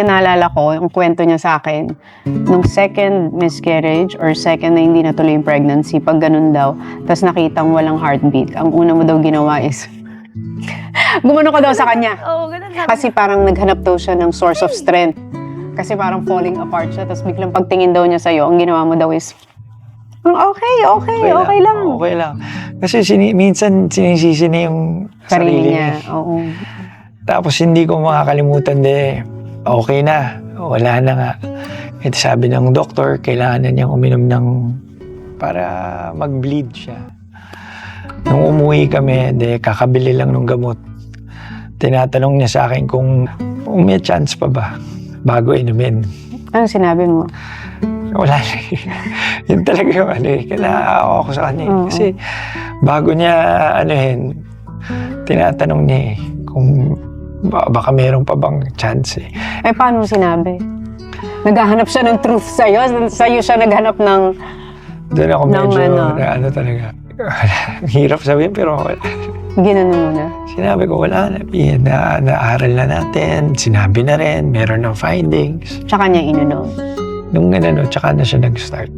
Naalala ko, yung kwento niya sa akin, nung second miscarriage or second na hindi natuloy yung pregnancy, pag ganun daw, tapos nakitang walang heartbeat, ang una mo daw ginawa is, gumano ka daw sa kanya. Oo, ganun sabi Kasi parang naghanap daw siya ng source of strength. Kasi parang falling apart siya, tapos biglang pagtingin daw niya sa'yo, ang ginawa mo daw is, okay lang. Okay lang. Kasi minsan sinisisi na yung Sarili niya, oo. Tapos hindi ko makakalimutan okay na. Wala na nga. At sabi ng doktor, kailangan na niyang uminom para mag-bleed siya. Nung umuwi kami, kakabili lang ng gamot. Tinatanong niya sa akin kung may chance pa ba bago inumin. Anong sinabi mo? Wala na. Yun talaga yung kinaawa ako sa kanya. Kasi bago niya tinatanong niya kung baka meron pa bang chance Paano mo sinabi? Naghahanap siya ng truth sa'yo? Sa'yo siya naghanap ng... Doon ako medyo ano? Talaga. Hirap sabihin pero Ginano mo na? sinabi ko wala na. Naaral na natin. Sinabi na rin. Meron ng findings. Tsaka niya inunom. Nung tsaka na siya nag-start.